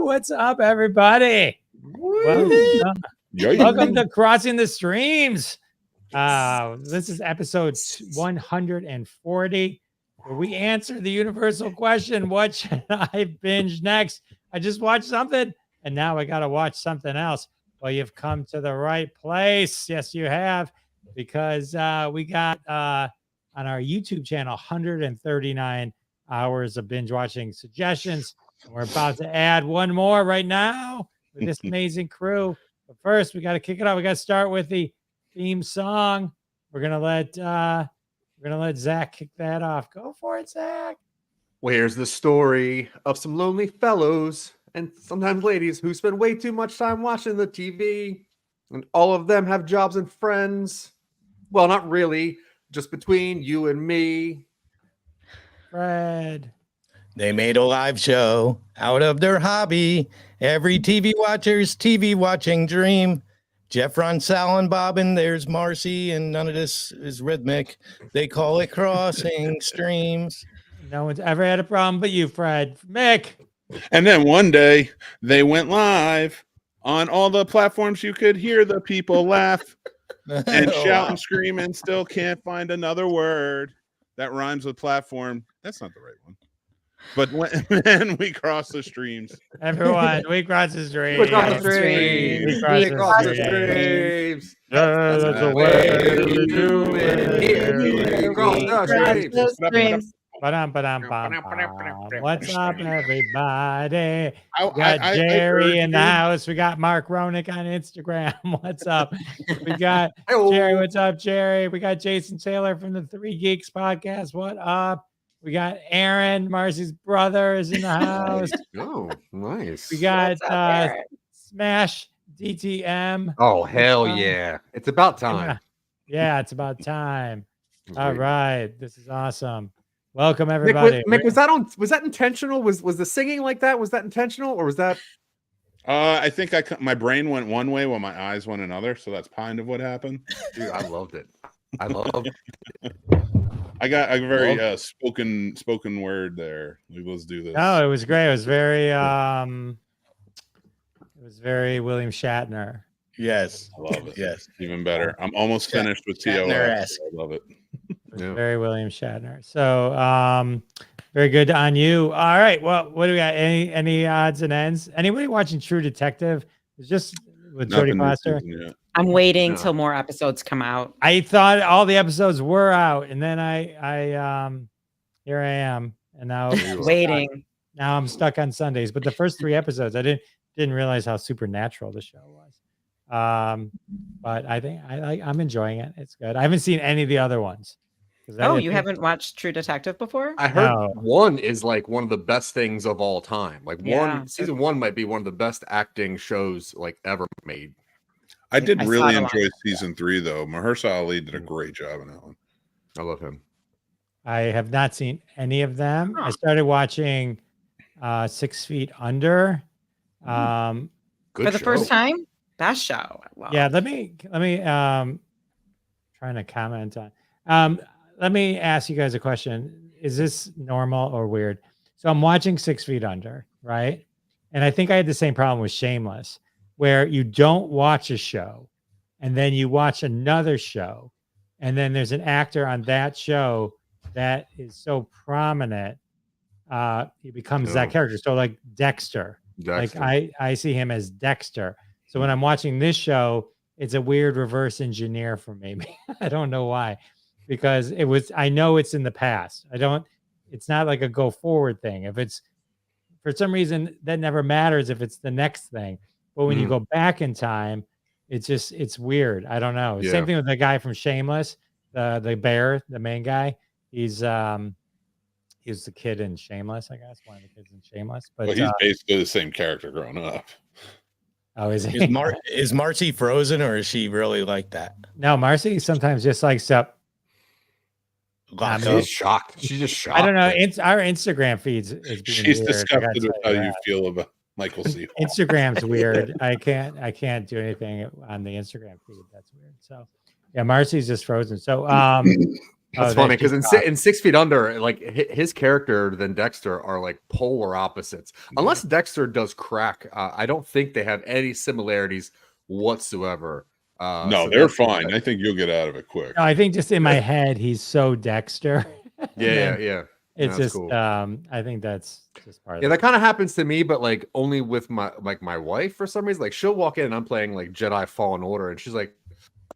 What's up, everybody? Welcome to Crossing the Streams. This is episode 140, where we answer the universal question, what should I binge next? I just watched something, and now I got to watch something else. Well, you've come to the right place. Yes, you have, because we got on our YouTube channel 139 hours of binge watching suggestions. And we're about to add one more right now with this amazing crew. But first, we got to kick it off. We got to start with the theme song. We're gonna let Zach kick that off. Go for it, Zach. Where's the story of some lonely fellows and sometimes ladies who spend way too much time watching the TV, and all of them have jobs and friends? Well, not really, just between you and me. Fred. They made a live show out of their hobby. Every TV watcher's TV watching dream. Jeff, Ron, Sal, and Bob, and there's Marcy, and none of this is rhythmic. They call it crossing streams. No one's ever had a problem but you, Fred. Mick. And then one day they went live on all the platforms you could hear the people laugh and shout and scream and still can't find another word that rhymes with platform. That's not the right one. But when we cross the streams. Everyone, we cross the streams. We cross the streams. We cross the streams. That's the way we do it. We cross the streams. What's up, everybody? We got Jerry in the house. We got Mark Ronick on Instagram. What's up? We got Jerry. What's up, Jerry? We got Jason Taylor from the Three Geeks podcast. What up? We got Aaron, Marcy's brother, is in the house. Oh, nice. We got Smash DTM. Oh, hell yeah. It's about time. Yeah, it's about time. All right. This is awesome. Welcome, everybody. Mick, was that intentional? Was the singing like that? Was that intentional, or was that? I think my brain went one way while my eyes went another, so that's kind of what happened. Dude, I loved it. I loved it. I got a very spoken word there. Let's do this. Oh, it was great. It was very William Shatner. Yes. I love it. Yes. Even better. I'm almost finished with TOS. I love it. Very William Shatner. So very good on you. All right. Well, what do we got? Any odds and ends? Anybody watching True Detective? It's just with Jodie Foster. I'm waiting till more episodes come out. I thought all the episodes were out, and then I here I am, and now waiting. Now I'm stuck on Sundays. But the first 3 episodes, I didn't realize how supernatural the show was. But I think I'm enjoying it. It's good. I haven't seen any of the other ones. Oh, you haven't watched True Detective before? I heard 1 is like one of the best things of all time. Like season 1 might be one of the best acting shows like ever made. I did really enjoy season 3 though. Mahershala Ali did a great job in that one. I love him. I have not seen any of them. I started watching 6 Feet Under. Good for the show. First time. Best show. Yeah, let me trying to comment on. Let me ask you guys a question. Is this normal or weird? So I'm watching 6 Feet Under, right? And I think I had the same problem with Shameless, where you don't watch a show and then you watch another show, and then there's an actor on that show that is so prominent, he becomes that character. So like Dexter. Like I see him as Dexter. So when I'm watching this show, it's a weird reverse engineer for me. I don't know why, because I know it's in the past. It's not like a go forward thing. If it's for some reason, that never matters if it's the next thing. But when you go back in time, it's weird. I don't know. Yeah. Same thing with the guy from Shameless, the bear, the main guy. He's the kid in Shameless, I guess. One of the kids in Shameless. But he's basically the same character growing up. Oh, is he? Is Marcy frozen, or is she really like that? No, Marcy sometimes just likes up. She's shocked. She's just shocked. I don't know. Our Instagram feeds is she's weird. disgusted with how you feel about Michael C. Instagram's weird. I can't do anything on the Instagram feed. That's weird. So yeah, Marcy's just frozen. So That's funny because in 6 Feet Under, like his character and Dexter are like polar opposites. Unless Dexter does crack, I don't think they have any similarities whatsoever. No, so they're fine. I think you'll get out of it quick. No, I think just in my head, he's so Dexter. Yeah. It's That's just, cool. I think that's just part of it. Yeah, that kind of happens to me, but like only with my wife for some reason. Like she'll walk in and I'm playing like Jedi Fallen Order, and she's like,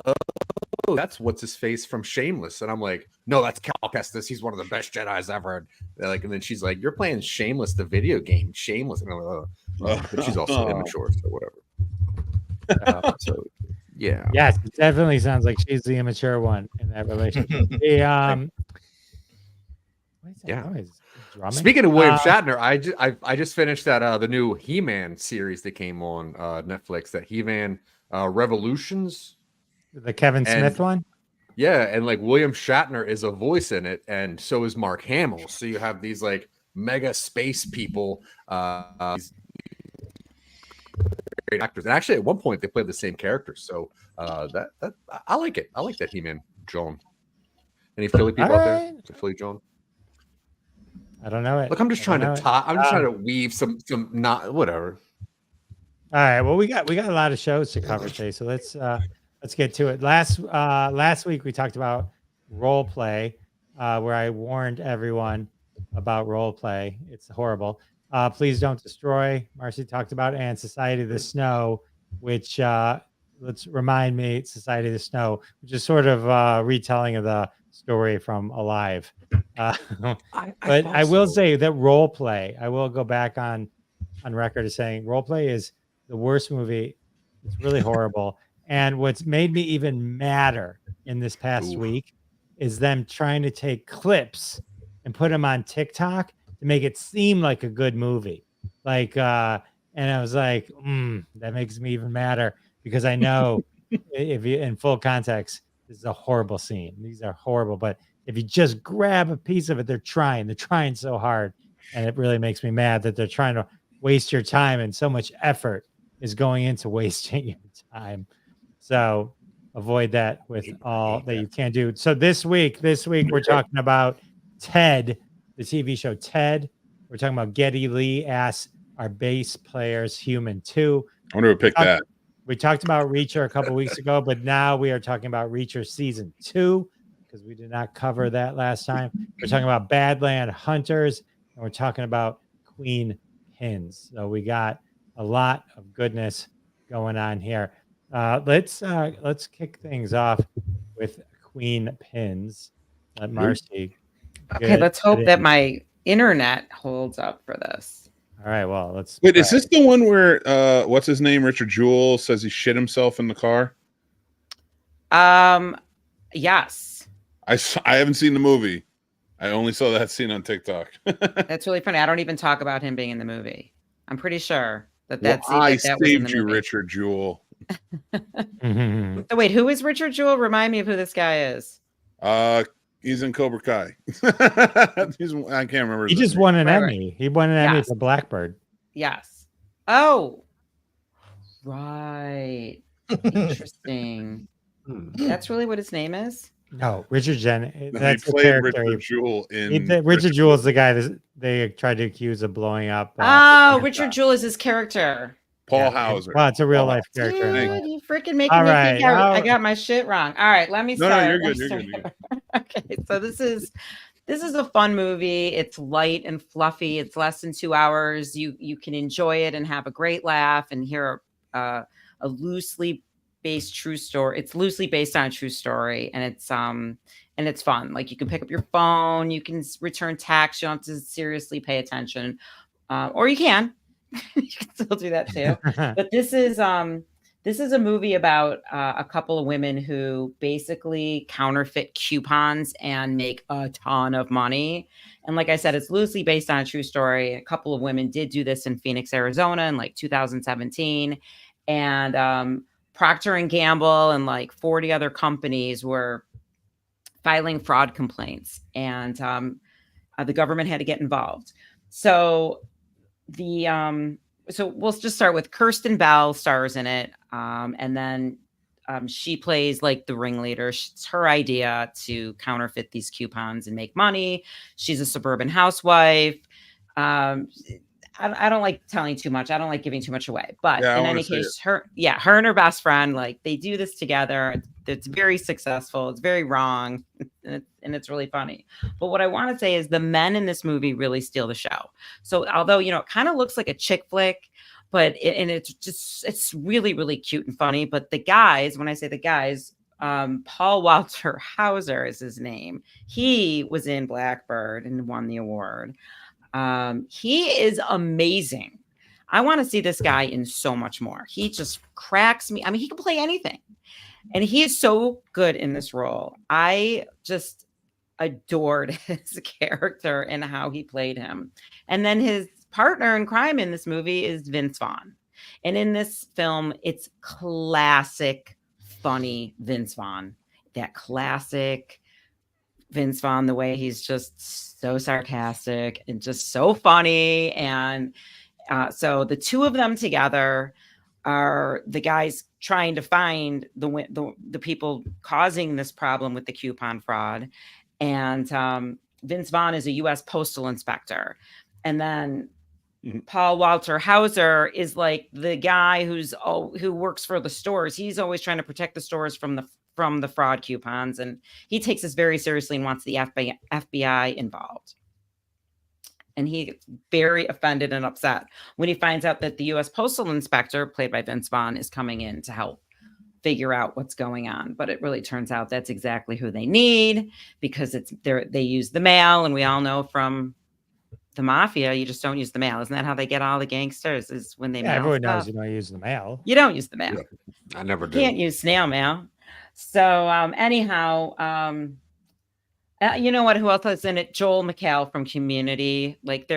"Oh, that's what's his face from Shameless," and I'm like, "No, that's Cal Kestis. He's one of the best Jedi's ever." And then she's like, "You're playing Shameless, the video game, Shameless," and I'm like, "Oh." But she's also immature, so whatever. So yeah, yes, it definitely sounds like she's the immature one in that relationship. Speaking of William Shatner, I just finished that the new He-Man series that came on Netflix, that He-Man Revolutions, the Kevin Smith one. Yeah, and like William Shatner is a voice in it, and so is Mark Hamill. So you have these like mega space people, these great actors. And actually, at one point they played the same characters. So that I like it. I like that He-Man John. Any Philly people out there? Philly John. I don't know it. Look, I'm just trying to tie. I'm just trying to weave some not whatever. All right. Well, we got a lot of shows to cover today, so let's get to it. Last week we talked about role play, where I warned everyone about role play. It's horrible. Please Don't Destroy. Marcy talked about, and Society of the Snow, which let's remind me, Society of the Snow, which is sort of retelling of the story from Alive. But I will say that role play, I will go back on record as saying role play is the worst movie. It's really horrible. And what's made me even madder in this past week is them trying to take clips and put them on TikTok to make it seem like a good movie. Like, and I was like, that makes me even madder, because I know if you, in full context, this is a horrible scene. These are horrible, but if you just grab a piece of it, they're trying so hard. And it really makes me mad that they're trying to waste your time, and so much effort is going into wasting your time. So avoid that with all that you can do. So this week we're talking about Ted, the TV show Ted. We're talking about Geddy Lee as our bass player's human 2. I wonder who picked that. We talked about Reacher a couple weeks ago, but now we are talking about Reacher season 2, because we did not cover that last time. We're talking about Badland Hunters, and we're talking about Queenpin. So we got a lot of goodness going on here. Let's kick things off with Queenpin. Let Marcy. Okay, let's hope that my internet holds up for this. All right, well, let's. Wait, is this the one where what's his name? Richard Jewell says he shit himself in the car? Yes. I haven't seen the movie. I only saw that scene on TikTok. That's really funny. I don't even talk about him being in the movie. I'm pretty sure that I saved you, Richard Jewell. So wait, who is Richard Jewell? Remind me of who this guy is. He's in Cobra Kai. I can't remember. He just won an Emmy. Right. He won an Emmy for Blackbird. Yes. Oh, right. Interesting. That's really what his name is? No, Richard Jen. That's he played Richard Jewell in. Richard Jewell is the guy that they tried to accuse of blowing up. Richard Jewell is his character. Paul Hauser. Well, it's a real life character. Dude, you freaking making me think I got my shit wrong. All right, let me start. No, you're good. You're good. Okay, so this is a fun movie. It's light and fluffy. It's less than 2 hours. You can enjoy it and have a great laugh and hear a loosely based true story. It's loosely based on a true story, and it's fun. Like, you can pick up your phone, you can return text. You don't have to seriously pay attention, or you can. You can still do that too. But this is a movie about a couple of women who basically counterfeit coupons and make a ton of money. And like I said, it's loosely based on a true story. A couple of women did do this in Phoenix, Arizona in like 2017. And Procter & Gamble and like 40 other companies were filing fraud complaints. And the government had to get involved. So we'll just start with Kirsten Bell stars in it. And then she plays like the ringleader. It's her idea to counterfeit these coupons and make money. She's a suburban housewife. I don't like telling too much. I don't like giving too much away. But Yeah, I in wanna any see case, her and her best friend, like they do this together. It's very successful. It's very wrong, and it's really funny. But what I want to say is the men in this movie really steal the show. So although it kind of looks like a chick flick, but it's really really cute and funny. But the guys, when I say the guys, Paul Walter Hauser is his name. He was in Blackbird and won the award. He is amazing. I want to see this guy in so much more. He just cracks me. I mean, he can play anything. And he is so good in this role. I just adored his character and how he played him. And then his partner in crime in this movie is Vince Vaughn. And in this film, it's classic, funny Vince Vaughn. That classic Vince Vaughn, the way he's just so sarcastic and just so funny. And so the two of them together are the guys trying to find the people causing this problem with the coupon fraud. And Vince Vaughn is a U.S. postal inspector. And then Paul Walter Hauser is like the guy who works for the stores. He's always trying to protect the stores from the fraud coupons. And he takes this very seriously and wants the FBI involved. And he gets very offended and upset when he finds out that the U.S. postal inspector, played by Vince Vaughn, is coming in to help figure out what's going on. But it really turns out that's exactly who they need, because they use the mail. And we all know from the mafia, you just don't use the mail. Isn't that how they get all the gangsters? Is when they mail everyone stuff. knows you don't use the mail. You don't use the mail. Yeah, I never do. Can't use snail mail. So anyhow, you know what? Who else is in it? Joel McHale from Community. Like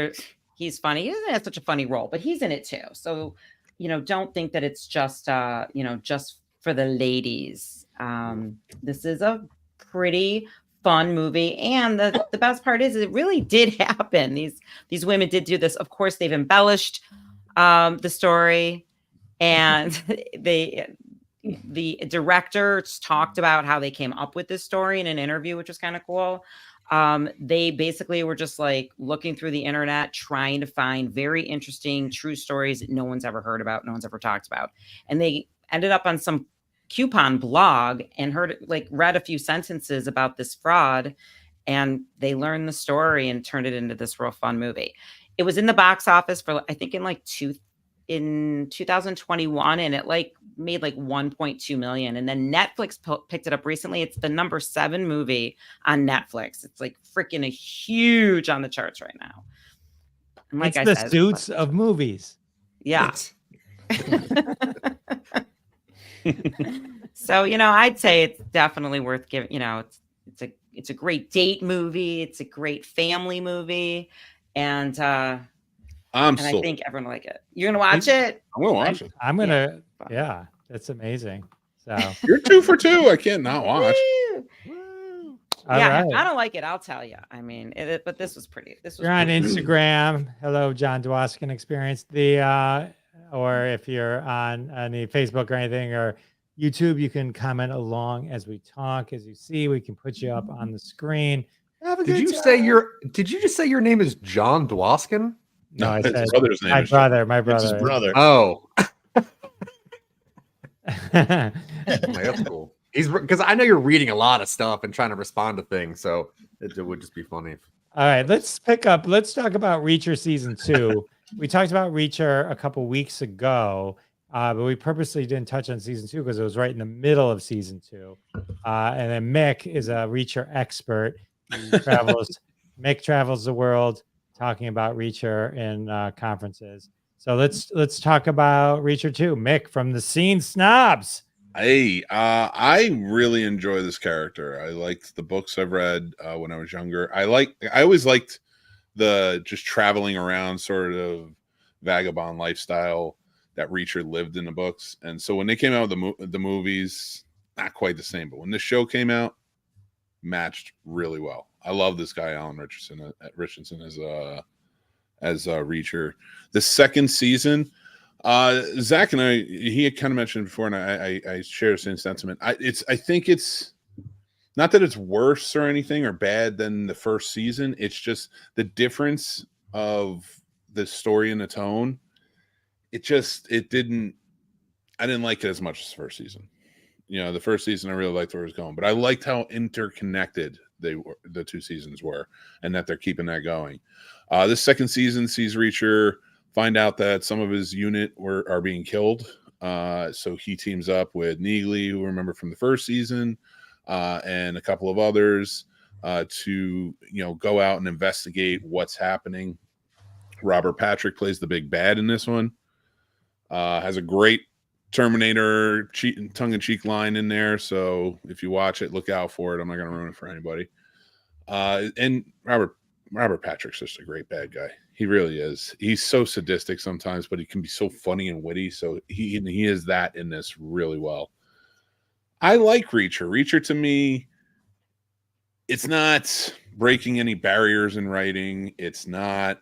he's funny. He doesn't have such a funny role, but he's in it too. So don't think that it's just just for the ladies. This is a pretty fun movie, and the best part is it really did happen. These women did do this. Of course, they've embellished the story, and the director talked about how they came up with this story in an interview, which was kind of cool. They basically were just like looking through the internet, trying to find very interesting true stories that no one's ever heard about, no one's ever talked about. And they ended up on some coupon blog and read a few sentences about this fraud, and they learned the story and turned it into this real fun movie. It was in the box office for, I think, in 2021, and it made 1.2 million. And then Netflix picked it up recently. It's the number 7 movie on Netflix. It's freaking huge on the charts right now. And it's the Suits of movies. Yeah. So, I'd say it's definitely worth giving, it's a great date movie. It's a great family movie. And I think everyone will like it. You're going to watch it? I'm going to watch it. I'm going to, yeah, that's amazing. So you're 2 for 2. I can't not watch. Yeah, right. If I don't like it, I'll tell you. I mean, but this was pretty. You're on Instagram. Hello, John Dwoskin Experience. Or if you're on any Facebook or anything or YouTube, you can comment along as we talk. As you see, we can put you up on the screen. Did you just say your name is John Dwoskin? No, I said his brother's name. My brother. It's his brother. Oh. That's cool. Because I know you're reading a lot of stuff and trying to respond to things, so it would just be funny. All right, let's talk about Reacher season 2. We talked about Reacher a couple weeks ago, but we purposely didn't touch on season 2 because it was right in the middle of season 2. And then Mick is a Reacher expert. Mick travels the world talking about Reacher in conferences. So let's talk about Reacher 2. Mick from the Scene Snobs. Hey, I really enjoy this character. I liked the books I've read when I was younger. I always liked the just traveling around sort of vagabond lifestyle that Reacher lived in the books. And so when they came out with the movies, not quite the same, but when this show came out, matched really well. I love this guy, Alan Richardson as Reacher. The second season, Zach and he had kind of mentioned before, and I share the same sentiment. I think it's not that it's worse or anything or bad than the first season. It's just the difference of the story and the tone. I didn't like it as much as the first season. The first season I really liked where it was going, but I liked how interconnected the two seasons were, and that they're keeping that going. This second season sees Reacher find out that some of his unit are being killed. So he teams up with Neely, who we remember from the first season, and a couple of others to go out and investigate what's happening. Robert Patrick plays the big bad in this one. Has a great Terminator tongue-in-cheek line in there, so if you watch it, look out for it. I'm not going to ruin it for anybody. And Robert Patrick's just a great bad guy. He really is. He's so sadistic sometimes, but he can be so funny and witty. So he is that in this really well. I like Reacher. Reacher, to me, it's not breaking any barriers in writing. It's not,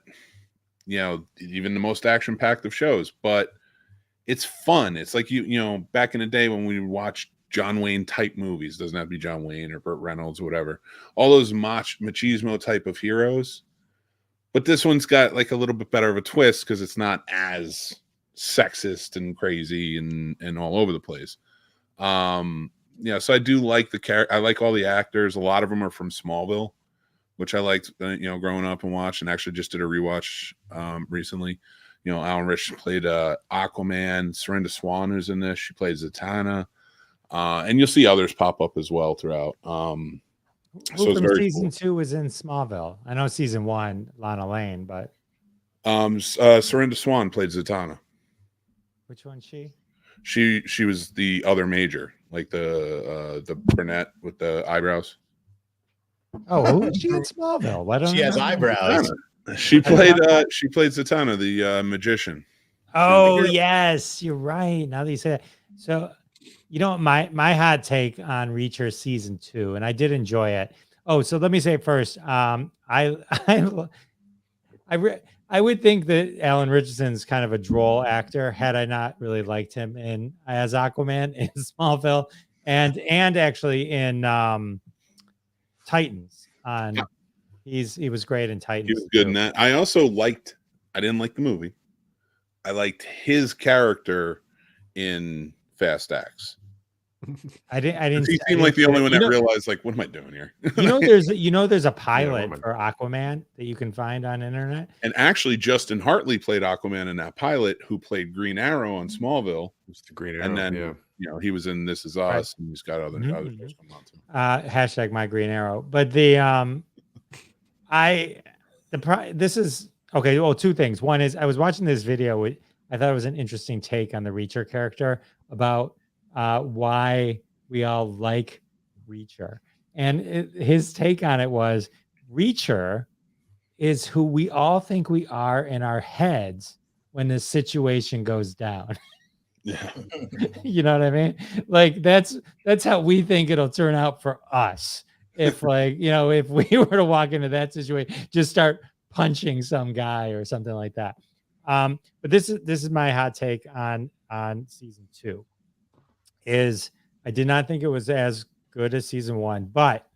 even the most action-packed of shows, but it's fun. It's like back in the day when we watched John Wayne type movies. Doesn't have to be John Wayne or Burt Reynolds or whatever. All those machismo type of heroes. But this one's got like a little bit better of a twist because it's not as sexist and crazy and all over the place. So I do like the character. I like all the actors. A lot of them are from Smallville, which I liked, growing up and watched, and actually just did a rewatch recently. Alan Rich played Aquaman. Serinda Swan, who's in this, she plays Zatanna. And you'll see others pop up as well throughout. So it's very season cool. 2 was in Smallville. I know season 1, Lana Lane, but Serinda Swan played Zatanna. Which one's she? She was the other major, like the brunette with the eyebrows. Oh, who is she in Smallville? Why don't she has eyebrows? She played Zatanna, the magician. Oh yes, you're right. Now that you say that, so my hot take on Reacher season 2, and I did enjoy it. Oh, so let me say first, I would think that Alan Richardson's kind of a droll actor had I not really liked him as Aquaman in Smallville and actually in Titans. He was great in Titans. He was good in that. I didn't like the movie. I liked his character in Fast X. I didn't. He seemed like the only one that realized, like, what am I doing here? There's a pilot for Aquaman that you can find on internet. And actually, Justin Hartley played Aquaman in that pilot, who played Green Arrow on Smallville. It's the Green Arrow, and then he was in This Is Us, and he's got other shows coming on too. Hashtag my Green Arrow. But this is okay. Well, two things. One is I was watching this video. I thought it was an interesting take on the Reacher character about why we all like Reacher. And his take on it was Reacher is who we all think we are in our heads when the situation goes down. Yeah. You know what I mean? Like that's how we think it'll turn out for us. If if we were to walk into that situation, just start punching some guy or something like that. But this is my hot take on season 2. Is I did not think it was as good as season 1, but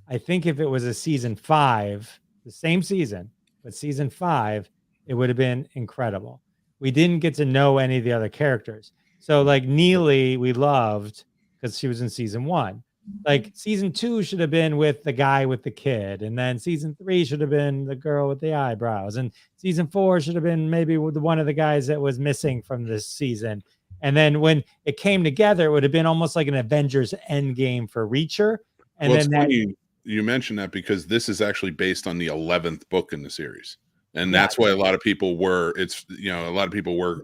I think if it was a season 5, the same season, but season 5, it would have been incredible. We didn't get to know any of the other characters. So like Neely, we loved because she was in season 1. Like season 2 should have been with the guy with the kid, and then season 3 should have been the girl with the eyebrows, and season 4 should have been maybe with one of the guys that was missing from this season. And then when it came together, it would have been almost like an Avengers Endgame for Reacher. And well, then funny you mentioned that because this is actually based on the 11th book in the series. And that's why a lot of people were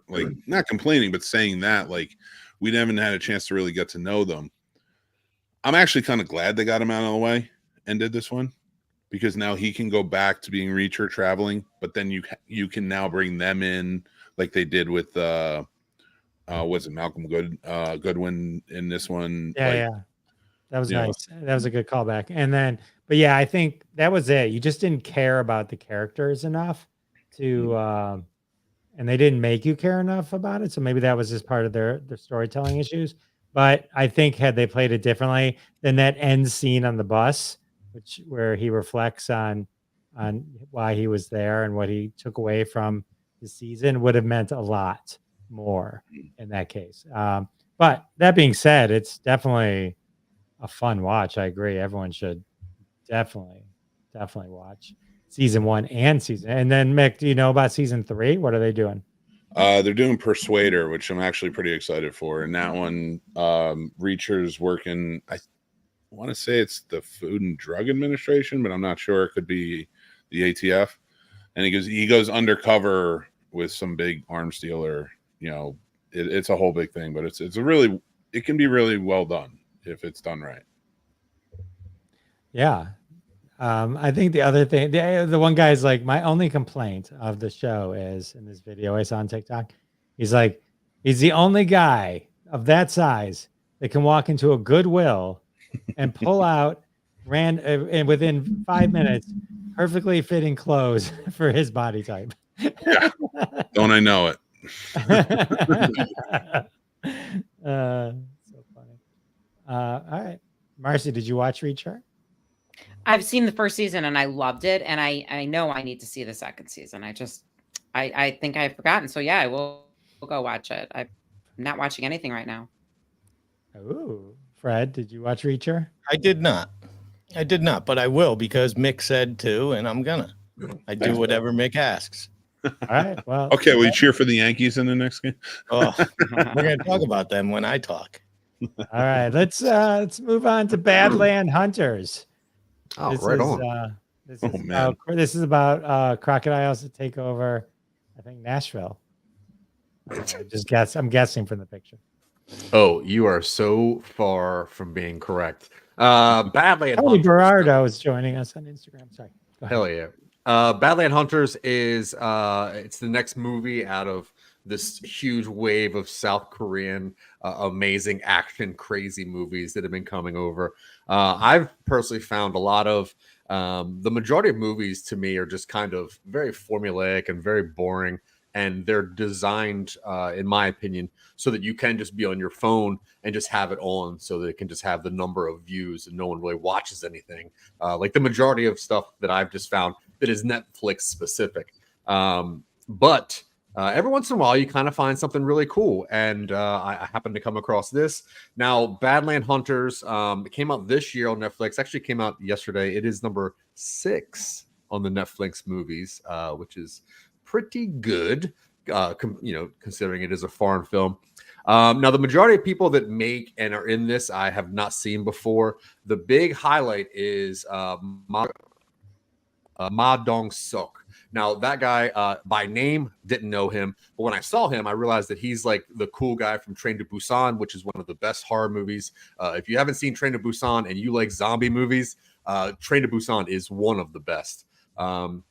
like not complaining, but saying that like we haven't had a chance to really get to know them. I'm actually kind of glad they got him out of the way and did this one, because now he can go back to being Reacher traveling, but then you can now bring them in like they did with was it Malcolm Goodwin in this one? Yeah. That was nice. That was a good callback. And then, but yeah, I think that was it. You just didn't care about the characters enough to and they didn't make you care enough about it. So maybe that was just part of their storytelling issues. But I think had they played it differently, then that end scene on the bus, where he reflects on why he was there and what he took away from the season, would have meant a lot more in that case. But that being said, it's definitely a fun watch. I agree. Everyone should definitely watch season 1 and season. And then Mick, do you know about season 3? What are they doing? They're doing Persuader, which I'm actually pretty excited for. And that one, Reacher's working. I want to say it's the Food and Drug Administration, but I'm not sure. It could be the ATF. And he goes undercover with some big arms dealer. It's a whole big thing, but it can be really well done if it's done right. Yeah. I think the other thing, the one guy's like, my only complaint of the show is, in this video I saw on TikTok, he's like, he's the only guy of that size that can walk into a Goodwill and pull out and within 5 minutes, perfectly fitting clothes for his body type. Yeah. Don't I know it? So funny. All right. Marcy, did you watch Reacher? I've seen the first season and I loved it. And I know I need to see the second season. I think I've forgotten. So yeah, we'll go watch it. I'm not watching anything right now. Ooh, Fred, did you watch Reacher? I did not, but I will, because Mick said to, and I'm gonna. I do whatever Mick asks. All right. Well, Okay, will you cheer for the Yankees in the next game? Oh, we're gonna talk about them when I talk. all right. Let's move on to Badland Hunters. Oh, right on. This is about crocodiles that take over, I think, Nashville. I'm guessing from the picture. Oh, you are so far from being correct. Badland Tony Hunters. Berardo is joining us on Instagram. Sorry. Go ahead. Hell yeah. Badland Hunters is it's the next movie out of this huge wave of South Korean amazing action crazy movies that have been coming over. I've personally found a lot of the majority of movies to me are just kind of very formulaic and very boring, and they're designed in my opinion so that you can just be on your phone and just have it on, so that it can just have the number of views and no one really watches anything, like the majority of stuff that I've just found that is Netflix specific. But every once in a while, you kind of find something really cool. And I happened to come across this. Now, Badland Hunters, it came out this year on Netflix. Actually came out yesterday. It is number 6 on the Netflix movies, which is pretty good, considering it is a foreign film. Now, the majority of people that make and are in this, I have not seen before. The big highlight is Ma Dong-seok. Now, that guy, by name, didn't know him. But when I saw him, I realized that he's like the cool guy from Train to Busan, which is one of the best horror movies. If you haven't seen Train to Busan and you like zombie movies, Train to Busan is one of the best.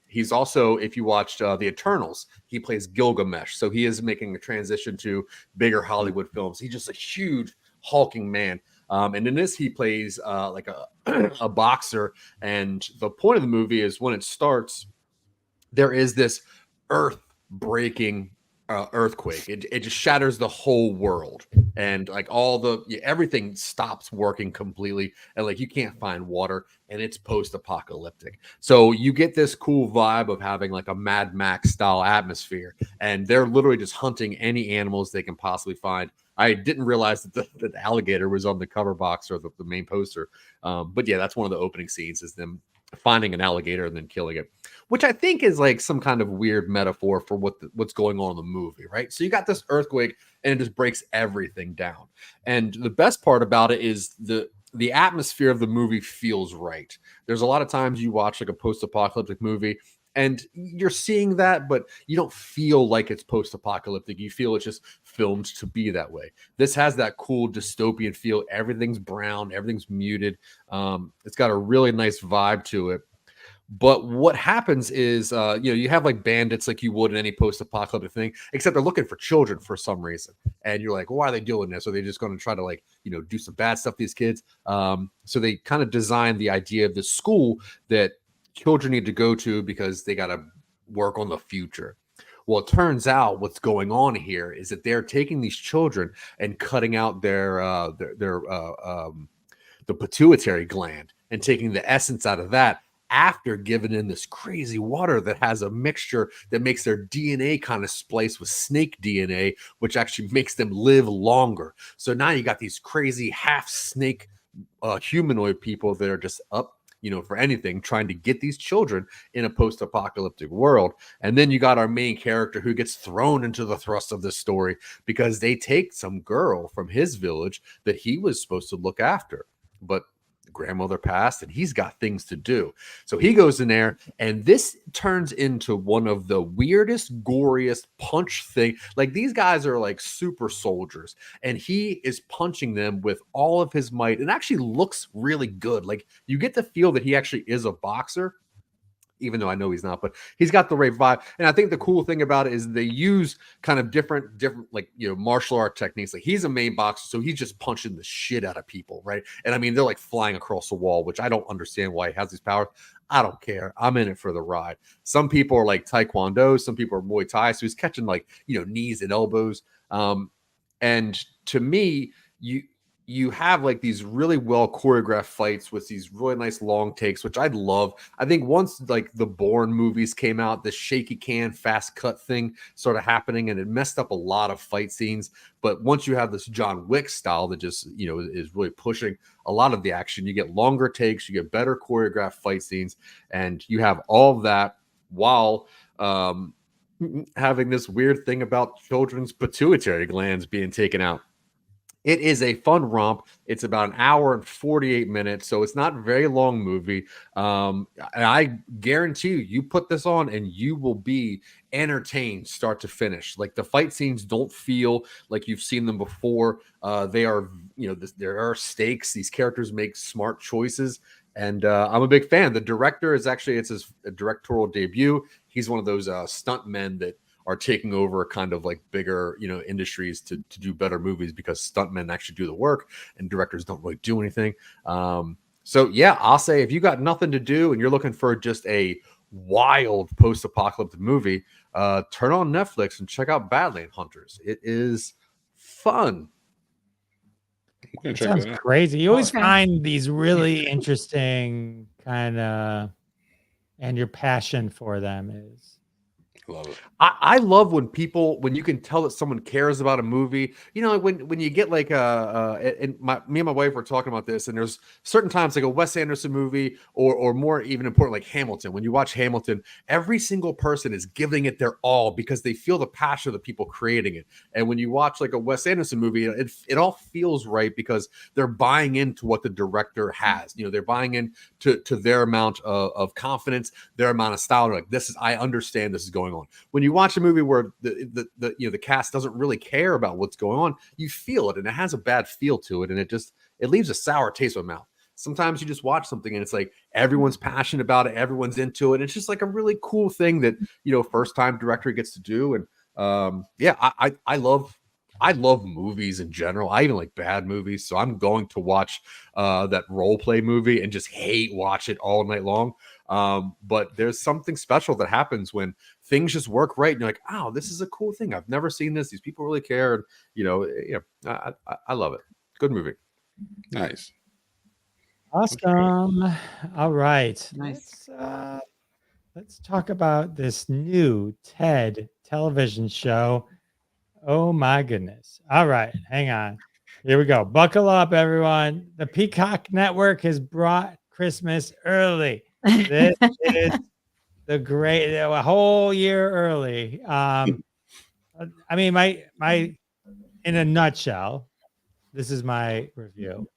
He's also, if you watched The Eternals, he plays Gilgamesh. So he is making a transition to bigger Hollywood films. He's just a huge hulking man. And in this, he plays like a boxer. And the point of the movie is, when it starts, there is this earth-breaking earthquake. It just shatters the whole world, and like everything stops working completely, and like you can't find water, and it's post-apocalyptic. So you get this cool vibe of having like a Mad Max style atmosphere, and they're literally just hunting any animals they can possibly find. I didn't realize that the alligator was on the cover box or the main poster. But yeah, that's one of the opening scenes, is them finding an alligator and then killing it, which I think is like some kind of weird metaphor for what's going on in the movie, right? So you got this earthquake and it just breaks everything down. And the best part about it is the atmosphere of the movie feels right. There's a lot of times you watch like a post-apocalyptic movie and you're seeing that, but you don't feel like it's post-apocalyptic. You feel it's just filmed to be that way. This has that cool dystopian feel. Everything's brown, everything's muted. It's got a really nice vibe to it. But what happens is, you have like bandits like you would in any post-apocalyptic thing, except they're looking for children for some reason. And you're like, well, why are they doing this? Are they just going to try to do some bad stuff to these kids? So they kind of designed the idea of this school that children need to go to because they got to work on the future. Well, it turns out what's going on here is that they're taking these children and cutting out the pituitary gland and taking the essence out of that after giving in this crazy water that has a mixture that makes their DNA kind of splice with snake DNA, which actually makes them live longer. So now you got these crazy half snake humanoid people that are just up, for anything, trying to get these children in a post-apocalyptic world. And then you got our main character who gets thrown into the thrust of this story because they take some girl from his village that he was supposed to look after, but the grandmother passed and he's got things to do. So he goes in there, and this turns into one of the weirdest, goriest punch thing. Like, these guys are like super soldiers, and he is punching them with all of his might, and actually looks really good. Like, you get the feel that he actually is a boxer, even though I know he's not, but he's got the right vibe. And I think the cool thing about it is they use kind of different, like, martial art techniques. Like, he's a main boxer, so he's just punching the shit out of people, right? And I mean, they're like flying across the wall, which I don't understand why he has these powers. I don't care. I'm in it for the ride. Some people are like Taekwondo, some people are Muay Thai, so he's catching like, knees and elbows. And to me, you have like these really well choreographed fights with these really nice long takes, which I'd love. I think once like the Bourne movies came out, the shaky cam fast cut thing started happening, and it messed up a lot of fight scenes. But once you have this John Wick style that just, is really pushing a lot of the action, you get longer takes, you get better choreographed fight scenes, and you have all of that while having this weird thing about children's pituitary glands being taken out. It is a fun romp. It's about an hour and 48 minutes, so it's not a very long movie. And I guarantee you put this on and you will be entertained start to finish. Like, the fight scenes don't feel like you've seen them before. They are, there are stakes. These characters make smart choices, and I'm a big fan. The director is actually, it's his directorial debut. He's one of those stunt men that are taking over kind of like bigger, industries to do better movies, because stuntmen actually do the work and directors don't really do anything. So yeah, I'll say if you got nothing to do and you're looking for just a wild post-apocalyptic movie, turn on Netflix and check out Badland Hunters. It is fun. I'm gonna check Sounds that out. crazy. You always Okay. find these really interesting kind of, and your passion for them is. Love it. I love when you can tell that someone cares about a movie. When you get like me and my wife were talking about this, and there's certain times like a Wes Anderson movie, or more even important, like Hamilton. When you watch Hamilton, every single person is giving it their all because they feel the passion of the people creating it. And when you watch like a Wes Anderson movie, it all feels right because they're buying into what the director has. They're buying in to their amount of confidence, their amount of style. They're like, I understand this is going on. When you watch a movie where the cast doesn't really care about what's going on, you feel it, and it has a bad feel to it, and it leaves a sour taste in my mouth. Sometimes you just watch something and it's like everyone's passionate about it, everyone's into it. It's just like a really cool thing that first time director gets to do. And I love movies in general. I even like bad movies, so I'm going to watch that role play movie and just hate watch it all night long. But there's something special that happens when things just work right, and you're like, "Oh, this is a cool thing. I've never seen this. These people really care." And, I love it. Good movie. Nice. Awesome. All right. Nice. Let's talk about this new TED television show. Oh my goodness. All right, hang on. Here we go. Buckle up, everyone. The Peacock Network has brought Christmas early. This is a whole year early. I mean, my in a nutshell, this is my review.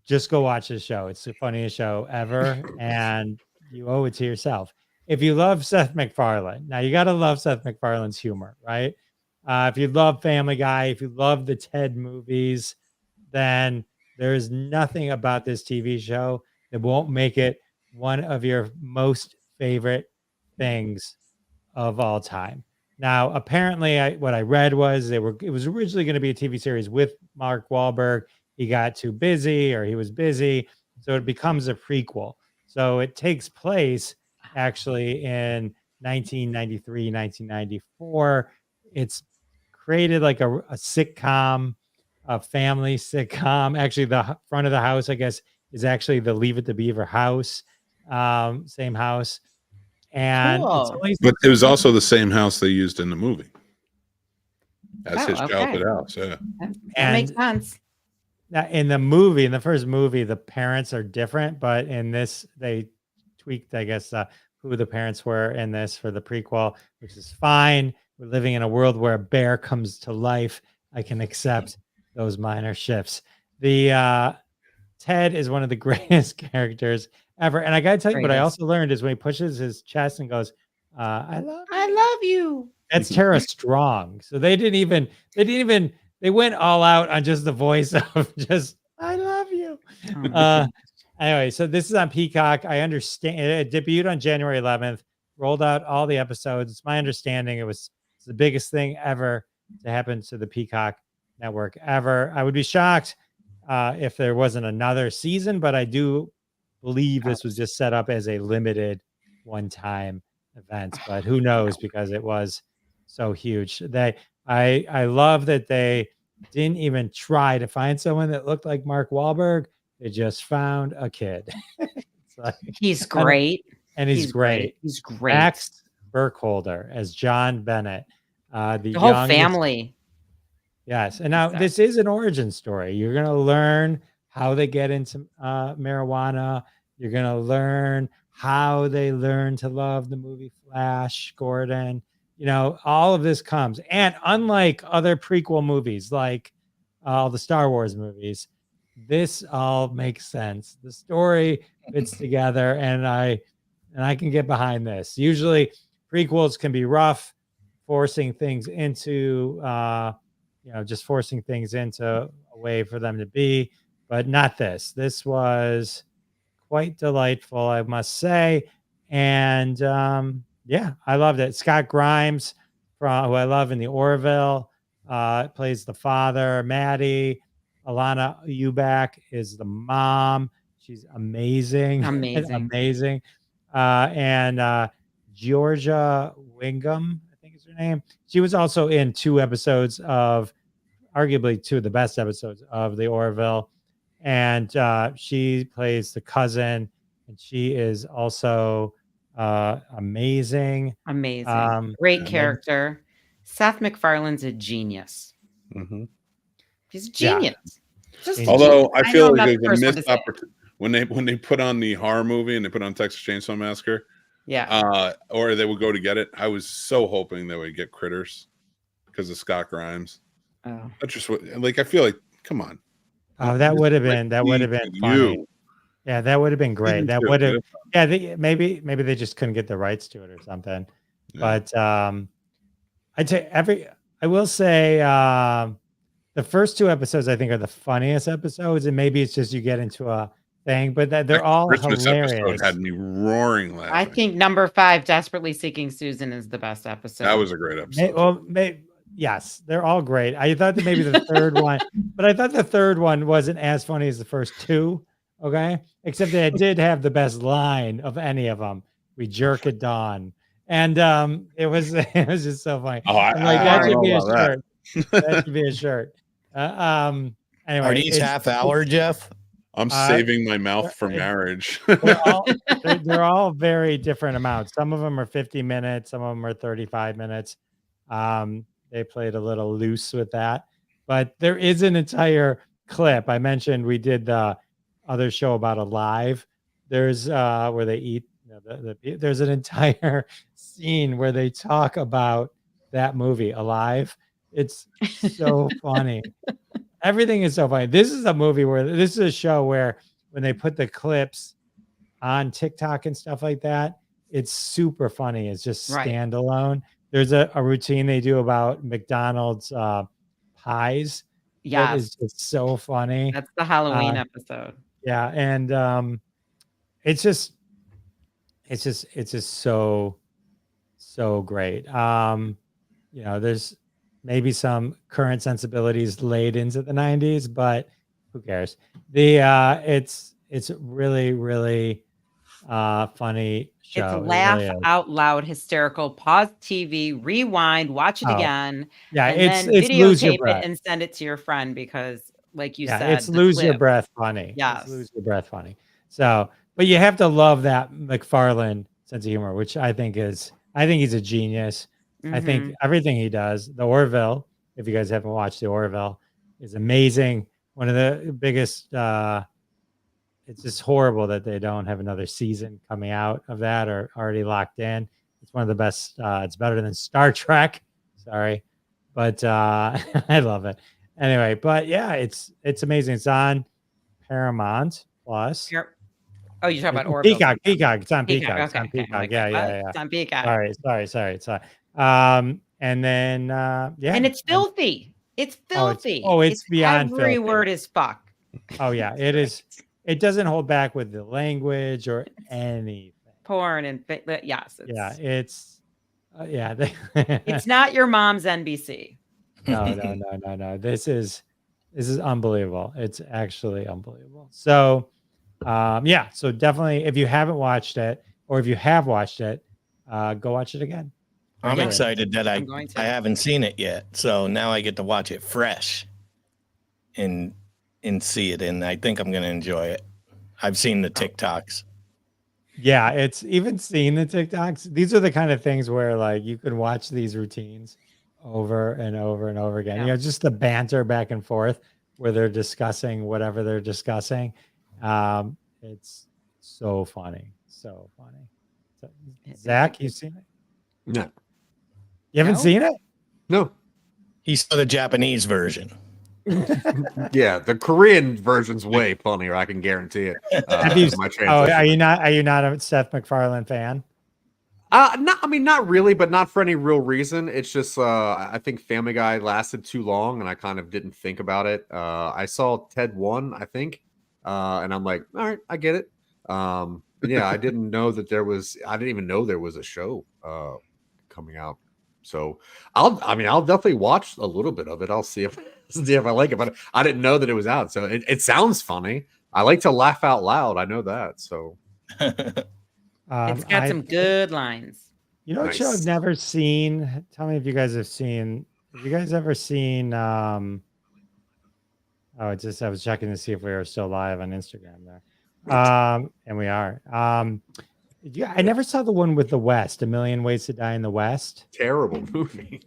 Just go watch this show. It's the funniest show ever, and you owe it to yourself. If you love Seth MacFarlane, now you got to love Seth MacFarlane's humor, right? If you love Family Guy, if you love the TED movies, then there is nothing about this TV show that won't make it one of your most favorite things of all time. Now, apparently, what I read was it was originally going to be a TV series with Mark Wahlberg. He got too busy, or he was busy, so it becomes a prequel. So it takes place actually in 1993, 1994. It's created like a sitcom, a family sitcom. Actually, the front of the house, I guess, is actually the Leave It to Beaver house, same house. And it's Cool. only But it was also the same house they used in the movie as his okay. childhood house. Yeah. That makes and sense. now in the first movie, the parents are different, but in this, they tweaked, I guess, who the parents were in this for the prequel, which is fine. We're living in a world where a bear comes to life. I can accept those minor shifts. The Ted is one of the greatest characters ever. And I got to tell you, what I Greatest. also learned is when he pushes his chest and goes, I love you. that's Tara Strong. So they went all out on just the voice of just, I love you. Anyway, so this is on Peacock. I understand it debuted on January 11th, rolled out all the episodes. It's my understanding it's the biggest thing ever to happen to the Peacock network ever. I would be shocked if there wasn't another season, but I do believe this was just set up as a limited one-time event, but who knows, because it was so huge. I love that they didn't even try to find someone that looked like Mark Wahlberg. They just found a kid. It's like, He's great. and he's great. He's great. Max Burkholder as John Bennett. The whole youngest- family. Yes. And now this is an origin story. You're going to learn how they get into marijuana. You're going to learn how they learn to love the movie Flash Gordon. All of this comes. And unlike other prequel movies, like all the Star Wars movies, this all makes sense. The story fits together, and I can get behind this. Usually prequels can be rough, forcing things into just forcing things into a way for them to be, but not this. This was quite delightful, I must say. And I loved it. Scott Grimes, who I love in the Orville, plays the father. Maddie, Alana Eubank is the mom. She's amazing. Amazing. And Georgia Wingham, I think is her name. She was also in arguably two of the best episodes of the Orville. And she plays the cousin, and she is also amazing. Great character. Seth MacFarlane's a genius. Mm-hmm. He's a genius. Although I feel like there's a missed opportunity when they put on the horror movie and they put on Texas Chainsaw Massacre. Yeah. Or they would go to get it. I was so hoping they would get Critters because of Scott Grimes. Oh. That's just what, I feel like, come on. Oh, that would have been funny. Yeah, that would have been great. That would have, maybe they just couldn't get the rights to it or something. Yeah. But I will say the first two episodes I think are the funniest episodes, and maybe it's just you get into a thing, but they're all Christmas hilarious. Episode had me roaring laughing. I think number 5, Desperately Seeking Susan, is the best episode. That was a great episode. Yes, they're all great. I thought that maybe the third one, but I thought the third one wasn't as funny as the first two. Okay, except that it did have the best line of any of them. We jerk at dawn, and it was just so funny. Oh, that should be a shirt. That should be a shirt. Anyway, are these half hour, Jeff? I'm saving my mouth for marriage. They're all very different amounts. Some of them are 50 minutes. Some of them are 35 minutes. They played a little loose with that, but there is an entire clip. I mentioned we did the other show about Alive. There's where they eat. There's an entire scene where they talk about that movie, Alive. It's so funny. Everything is so funny. This is a show where when they put the clips on TikTok and stuff like that, it's super funny. It's just standalone. There's a routine they do about McDonald's pies. Yeah, that is just so funny. That's the Halloween episode. Yeah, and it's just so great. There's maybe some current sensibilities laid into the 90s, but who cares? It's really, really funny show. It's It laugh really is. out loud, hysterical. Pause TV, rewind, watch it Oh, again, yeah, and it's then lose your videotape it breath. and send it to your friend because, like you Yeah, said, it's the lose your clip. breath funny. It's Yes. lose your breath funny. So, but you have to love that McFarlane sense of humor, which I think he's a genius. I think Mhm. everything he does, the Orville, if you guys haven't watched the Orville, is amazing. One of the biggest it's just horrible that they don't have another season coming out of that or already locked in. It's one of the best. It's better than Star Trek. Sorry, but I love it anyway. But yeah, it's amazing. It's on Paramount Plus. Oh, you're talking about Orville. Peacock. It's on Peacock. Peacock. It's Okay. on Okay. I'm Peacock. like, Yeah, what? yeah. It's on Peacock. Sorry. And then yeah, And it's filthy. It's filthy. it's beyond every filthy. word is fuck. Oh yeah, it is. It doesn't hold back with the language or anything. Porn and yes. It's It's not your mom's NBC. No. This is unbelievable. It's actually unbelievable. So so definitely if you haven't watched it or if you have watched it, go watch it again. I'm Yeah. excited that I I'm going to. haven't seen it yet, so now I get to watch it fresh and see it, and I think I'm going to enjoy it. I've seen the TikToks. Yeah, it's even seeing the TikToks. These are the kind of things where like you can watch these routines over and over and over again. Yeah. You know, just the banter back and forth where they're discussing whatever they're discussing. It's so funny. So, Zach, you seen it? No. You haven't No? seen it? No. He saw the Japanese version. Yeah, the Korean version's way funnier. I can guarantee it. Have you? My Oh, are translation. you not a Seth MacFarlane fan? Not really, but not for any real reason. It's just I think Family Guy lasted too long, and I kind of didn't think about it. I saw Ted 1, I think, and I'm like, all right, I get it. Yeah, I didn't know that there was. I didn't even know there was a show coming out. So I'll definitely watch a little bit of it. I'll see if I like it, but I didn't know that it was out. So it sounds funny. I like to laugh out loud. I know that. So It's got some good lines. You know what show I've Nice. never seen? Tell me if you guys have seen. Have you guys ever seen? I was checking to see if we were still live on Instagram there, and we are. Yeah, I never saw the one with the West. A Million Ways to Die in the West. terrible movie.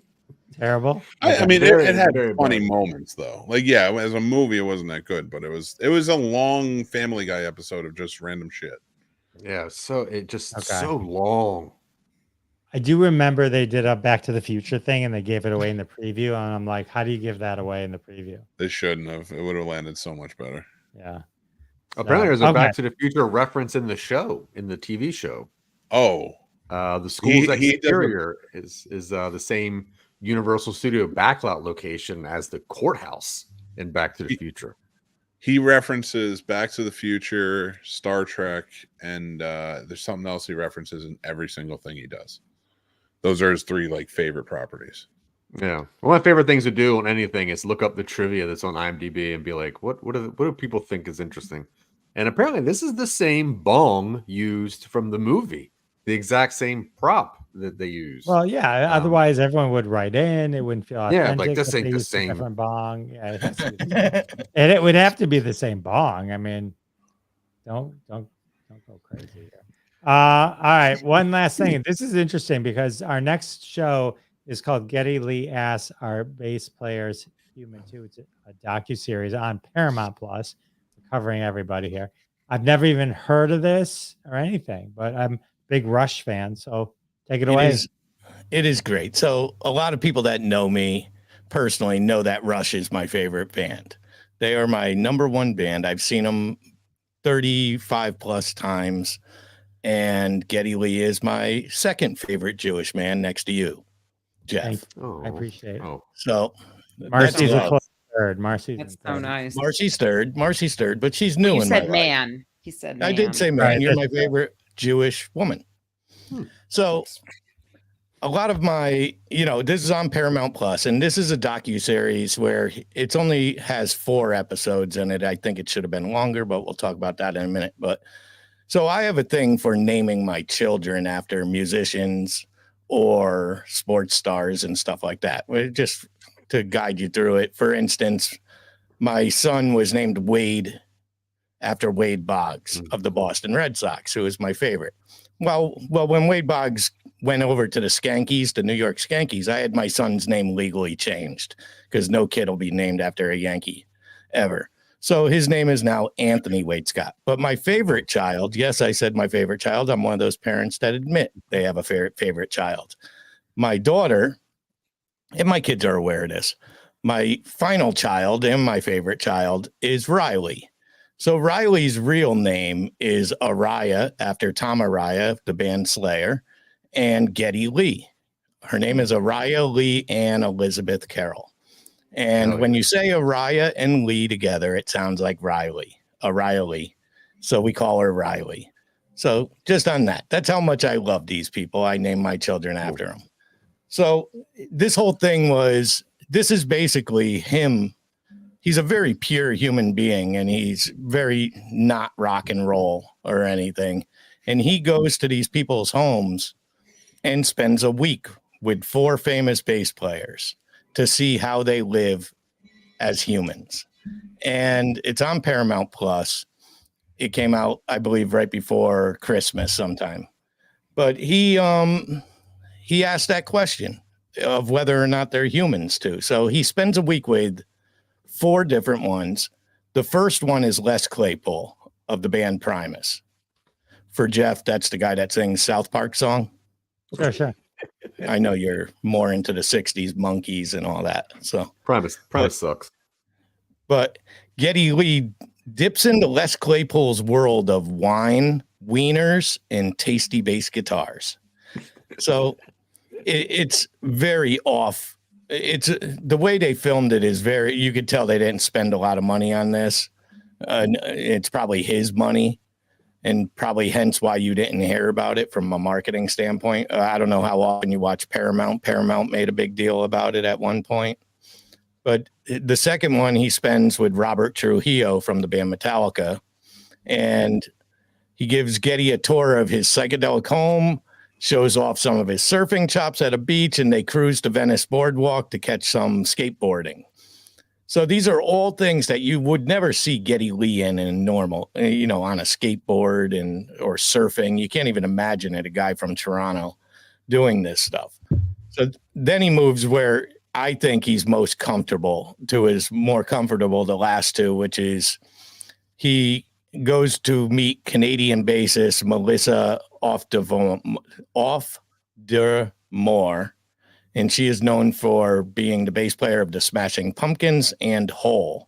Terrible. I mean, Very, it had very funny bad. moments though. Like, yeah, as a movie, it wasn't that good, but it was a long Family Guy episode of just random shit. Yeah, so it just Okay. so long. I do remember they did a Back to the Future thing and they gave it away in the preview, and I'm like, how do you give that away in the preview? They shouldn't have. It would have landed so much better. Yeah. Apparently, there's a okay. Back to the Future reference in the show, in the TV show. Oh, The school's he exterior is the same Universal Studio backlot location as the courthouse in Back to the Future. he references Back to the Future, Star Trek, and there's something else he references in every single thing he does. Those are his three like favorite properties. Yeah, one of my favorite things to do on anything is look up the trivia that's on IMDb and be like, what do people think is interesting? And apparently, this is the same bong used from the movie, the exact same prop that they use. Well, yeah. Otherwise, everyone would write in. It wouldn't feel Yeah, authentic. like, this if ain't they the used a same. different bong. Yeah, it has to be the same. And it would have to be the same bong. I mean, don't go crazy here. All right, one last thing. This is interesting because our next show is called Geddy Lee Asks Our Bass Players Human Too. It's a docuseries on Paramount Plus. We're covering everybody here. I've never even heard of this or anything, but I'm a big Rush fan, so take it away. It is great. So a lot of people that know me personally know that Rush is my favorite band. They are my number one band. I've seen them 35 plus times. And Geddy Lee is my second favorite Jewish man next to you, Jeff. Thank Oh, I appreciate it. Oh, So Marcy's that's a love. close third. Marcy's That's in so third. nice. Marcy's third, but she's new You in said my life. man. He said man. I did say man. Right, You're my that's- favorite Jewish woman. So a lot of my, this is on Paramount Plus, and this is a docuseries where it's only has 4 episodes in it. I think it should have been longer, but we'll talk about that in a minute. But So I have a thing for naming my children after musicians or sports stars and stuff like that. Just to guide you through it. For instance, my son was named Wade after Wade Boggs of the Boston Red Sox, who is my favorite. Well, when Wade Boggs went over to the Skankies, the New York Skankies, I had my son's name legally changed because no kid will be named after a Yankee ever. So his name is now Anthony Wade Scott. But my favorite child, yes, I said my favorite child. I'm one of those parents that admit they have a favorite child. My daughter, and my kids are aware of this, my final child and my favorite child is Riley. So Riley's real name is Araya, after Tom Araya, the band Slayer, and Geddy Lee. Her name is Araya Lee Ann Elizabeth Carroll. And when you say Araya and Lee together, it sounds like Riley, Araya Lee. So we call her Riley. So just on that, that's how much I love these people. I named my children after them. So this whole thing this is basically him. He's a very pure human being, and he's very not rock and roll or anything. And he goes to these people's homes and spends a week with 4 famous bass players to see how they live as humans. And it's on Paramount Plus. It came out, I believe, right before Christmas sometime. But he asked that question of whether or not they're humans too. So he spends a week with 4 different ones. The first one is Les Claypool of the band Primus. For Jeff, that's the guy that sings South Park song. Sure. I know you're more into the 60s Monkeys and all that. So Primus sucks. But Geddy Lee dips into Les Claypool's world of wine, wieners, and tasty bass guitars. So it's very off. It's the way they filmed it is very, you could tell they didn't spend a lot of money on this. It's probably his money, and probably hence why you didn't hear about it from a marketing standpoint. I don't know how often you watch Paramount. Paramount made a big deal about it at one point. But the second one he spends with Robert Trujillo from the band Metallica, and he gives Geddy a tour of his psychedelic home, shows off some of his surfing chops at a beach, and they cruise to Venice Boardwalk to catch some skateboarding. So these are all things that you would never see Geddy Lee in normal, on a skateboard or surfing. You can't even imagine it, a guy from Toronto doing this stuff. So then he moves where I think he's most comfortable to his more comfortable, the last 2, which is he goes to meet Canadian bassist Melissa Off der Moor, and she is known for being the bass player of the Smashing Pumpkins and Hole.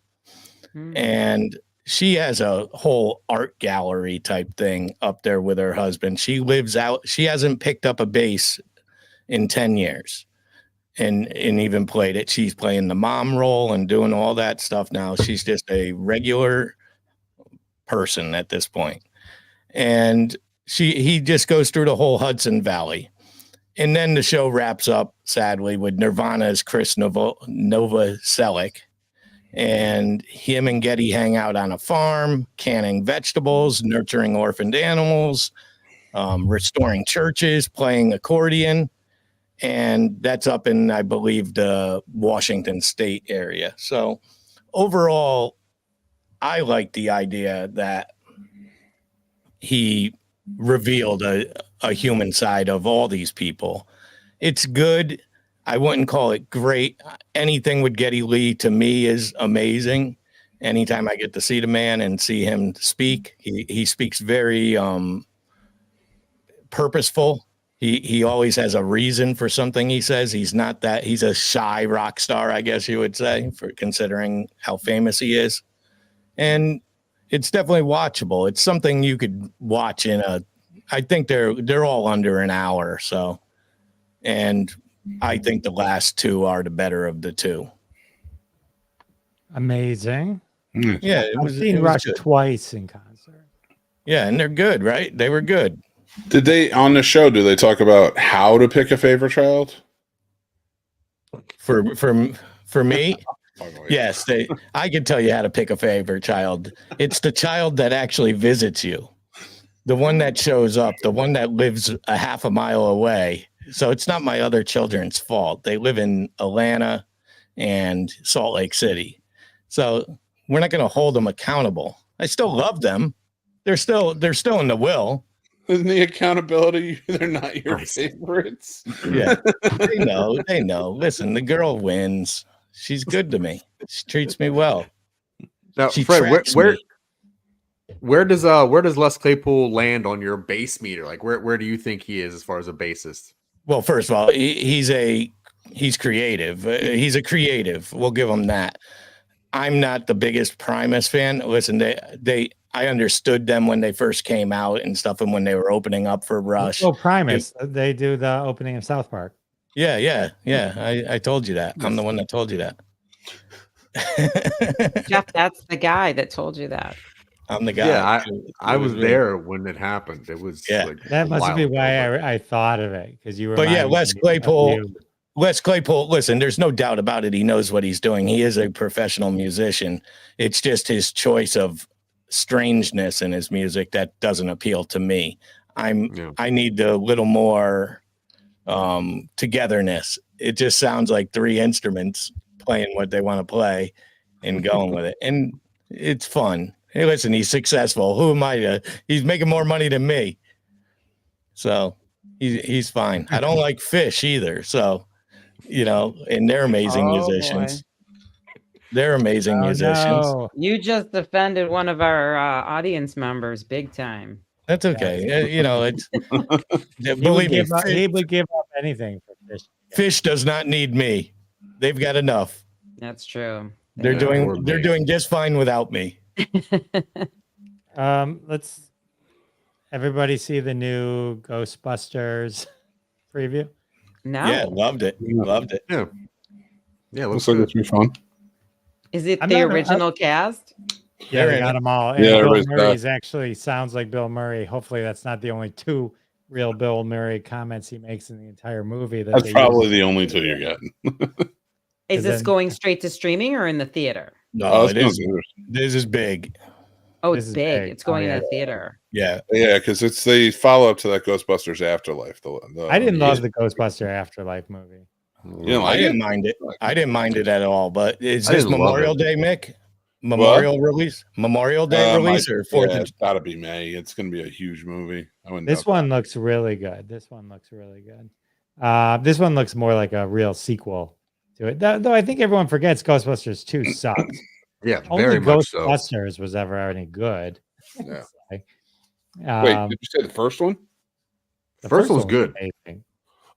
And she has a whole art gallery type thing up there with her husband. She lives out. She hasn't picked up a bass in 10 years and even played it. She's playing the mom role and doing all that stuff now. She's just a regular person at this point. And he just goes through the whole Hudson Valley. And then the show wraps up, sadly, with Nirvana's Chris Novoselic. And him and Geddy hang out on a farm, canning vegetables, nurturing orphaned animals, restoring churches, playing accordion. And that's up in, I believe, the Washington State area. So overall, I like the idea that he revealed a human side of all these people. It's good. I wouldn't call it great. Anything with Geddy Lee to me is amazing. Anytime I get to see the man and see him speak, he speaks very purposeful. He always has a reason for something he says. He's a shy rock star, I guess you would say, for considering how famous he is. And it's definitely watchable. It's something you could watch I think they're all under an hour. So, and I think the last 2 are the better of the 2. Amazing. Yeah. I've seen Rush twice in concert. Yeah. And they're good, right? They were good. Did they, on the show, do they talk about how to pick a favorite child? For me, yes, I can tell you how to pick a favorite child. It's the child that actually visits you. the one that shows up, the one that lives a half a mile away. So it's not my other children's fault. They live in Atlanta and Salt Lake City. So we're not going to hold them accountable. I still love them. They're still in the will. Isn't the accountability? They're not your Nice. favorites. Yeah. They know. Listen, the girl wins. She's good to me. She treats me well. Now, She Fred, tracks where me. where does Les Claypool land on your bass meter? Like where do you think he is as far as a bassist? Well, first of all, he's creative. He's a creative. We'll give him that. I'm not the biggest Primus fan. Listen, I understood them when they first came out and stuff, and when they were opening up for Rush. Oh, Primus. They do the opening of South Park. Yeah. I told you that. I'm the one that told you that. Jeff, that's the guy that told you that. I'm the guy. Yeah, I It was really- there when it happened. It was like That a must while be ago, why but- I thought of it, because you were. But yeah, Les Claypool, listen, there's no doubt about it. He knows what he's doing. He is a professional musician. It's just his choice of strangeness in his music that doesn't appeal to me. I need a little more togetherness. It just sounds like three instruments playing what they want to play and going with it. And it's fun. Hey, listen, he's successful. Who am I to? He's making more money than me. So he's fine. I don't like Fish either. So, and they're amazing musicians. They're amazing musicians. No. You just offended one of our audience members big time. That's okay. It's He believe me, would give up anything for Fish. Fish does not need me. They've got enough. That's true. They're Yeah, doing just fine without me. Let's everybody see the new Ghostbusters preview. No. Yeah, loved it. Loved it. Yeah, Looks looks like good. it's be fun. Is it I'm the not- original cast? Yeah, They're they in got it. them all. And Yeah, Bill everybody's Murray's actually sounds like Bill Murray. Hopefully, that's not the only two real Bill Murray comments he makes in the entire movie. That's they probably use. the only two you're getting. Is And this then- going straight to streaming or in the theater? No, it's it is. gonna This is big. Oh, This it's is big. big. It's going Oh, to the theater. Yeah. be- Yeah, because it's the follow up to that Ghostbusters Afterlife. I didn't love the Ghostbuster Afterlife movie. You didn't I like didn't it? mind it. I didn't mind it at all. But is I this didn't love Memorial it. Day, Mick? Memorial release? Memorial Day release or 4th Yeah, of it's got to be May. It's going to be a huge movie. I wouldn't This doubt one looks really good. This one looks This one looks more like a real sequel to it. Though I think everyone forgets Ghostbusters 2 sucks. Yeah, Only very much so. Ghostbusters was ever any good. Yeah. Like, Wait, did you say the first one? the first one was one good. amazing.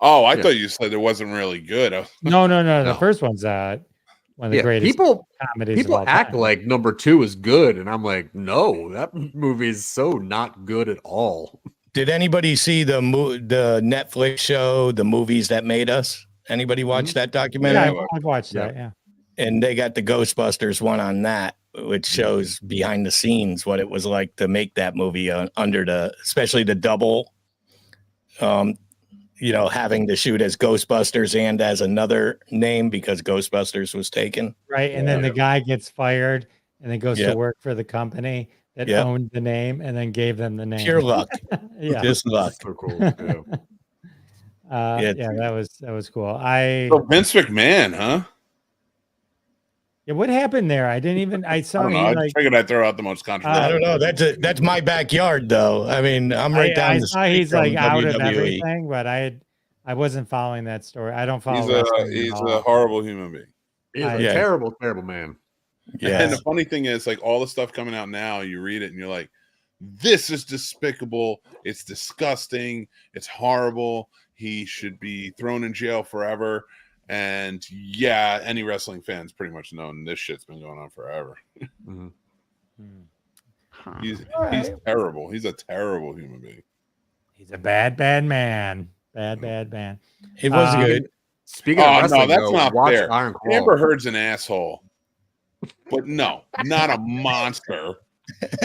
Oh, I Yeah. thought you said it wasn't really good. No. The No. first one's one of the Yeah, greatest people comedies. people of all act time. like number 2 is good, and I'm like, no, that movie is so not good at all. Did anybody see the Netflix show, The Movies That Made Us? Anybody watch that documentary? Yeah, I've watched Yeah. that. Yeah. And they got the Ghostbusters one on that, which shows behind the scenes what it was like to make that movie especially the double, having to shoot as Ghostbusters and as another name because Ghostbusters was taken. Right. And then the guy gets fired and then goes to Yep. work for the company that Yep. owned the name and then gave them the name. Pure luck. Yeah. Just luck. So cool. Yeah. Yeah, that was cool. I So Vince McMahon, huh? Yeah, what happened there? I saw I don't know. he I like figured I'd throw out the most controversial. I don't know. That's my backyard, though. I mean, I'm right down I the saw street he's from like out of WWE. everything, but I wasn't following that story. I don't follow He's wrestling at he's all. a horrible human being. He's a Yeah. terrible, terrible man. Yeah. And the funny thing is, like all the stuff coming out now, you read it and you're like, this is despicable. It's disgusting. It's horrible. He should be thrown in jail forever. And yeah, any wrestling fans pretty much known this shit's been going on forever. Mhm. Huh. He's Alright. terrible. He's a terrible human being. He's a bad man. Bad man. It was good. Speaking Oh, of no, wrestling, that's though, not watch fair. Iron Claw. Amber Heard's an asshole. But no, not a monster.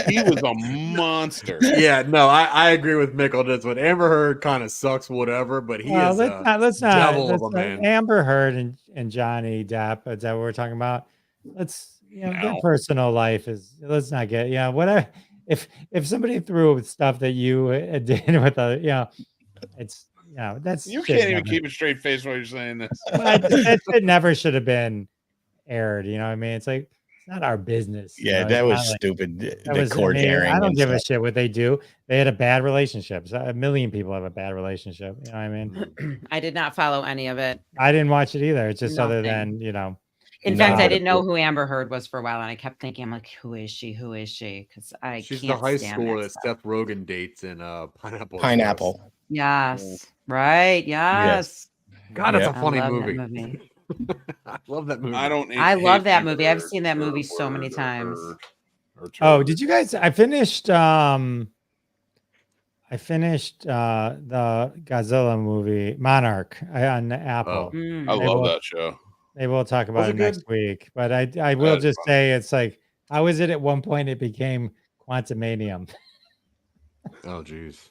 He was a monster. Yeah, no, I agree with Mick on this one. Amber Heard kind of sucks, whatever, but he Well, is let's not. devil of a man. Amber Heard and Johnny Depp. Is that what we're talking about? Their No. personal life is. Let's not get. Whatever. if somebody threw stuff that you did with it's that's You shit can't even never- keep a straight face while you're saying this. that shit never should have been aired. You know what I mean? It's like it's not our business. you Yeah, know, that it's was not like- stupid. that The was, court hearing. I don't and give a stuff. shit what they do. They had a bad relationship. So a million people have a bad relationship. You know what I mean? I did not follow any of it. I didn't watch it either. It's just other Nothing. than In No. fact, I didn't know who Amber Heard was for a while, and I kept thinking, I'm like, who is she? Who is she? Because I She's the can't high stand schooler that that stuff. Seth Rogen dates in Pineapple. Express. Pineapple. Yes, right. Yes. God, that's Yeah. a funny I love movie. That movie. I love that movie. I don't. I love hate that either movie. I've seen that movie so word many or times. or Oh, turd. did you guys? I finished the Godzilla movie Monarch on Apple. Oh. Mm. I They love will- that show. Maybe we'll talk Was about it it next good? week. But I will That's just fine. say it's like how is it at one point it became Quantumanium? Oh, jeez.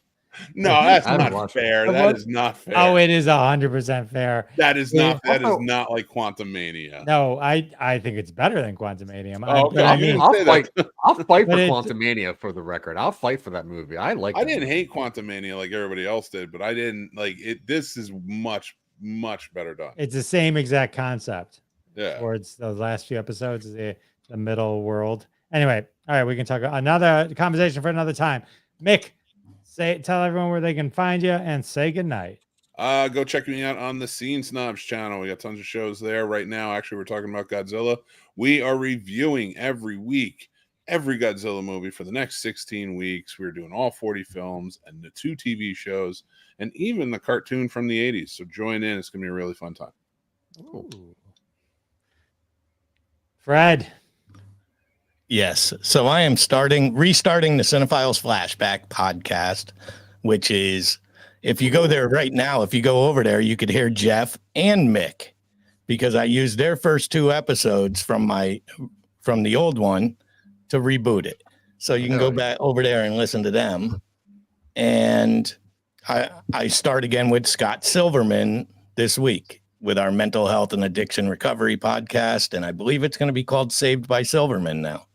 No, that's I haven't not watched it. fair. I That love- is not fair. Oh, it is 100% fair. That is Yeah. not. That is Also- not like Quantum Mania. No, I think it's better than Quantumanium. Oh, okay. I You mean, didn't I'll say fight. that. I'll fight for But it- Quantumania for the record. I'll fight for that movie. I like. I that didn't movie. hate Quantum Mania like everybody else did, but I didn't like it. This is much better done. it's the same exact concept. Yeah. Towards those last few episodes, the middle world. Anyway, all right, we can talk another conversation for another time. Mick, tell everyone where they can find you and say goodnight. Go check me out on the Scene Snobs channel. We got tons of shows there right now. Actually, we're talking about Godzilla. We are reviewing every week every Godzilla movie for the next 16 weeks. We're doing all 40 films and the 2 TV shows and even the cartoon from the 80s. So join in. It's going to be a really fun time. Ooh. Fred. Yes. So I am restarting the Cinephiles Flashback podcast, which is, if you go there right now, if you go over there, you could hear Jeff and Mick, because I used their first 2 episodes from the old one to reboot it. So you can go back over there and listen to them. And I start again with Scott Silverman this week with our mental health and addiction recovery podcast. And I believe it's going to be called Saved by Silverman now.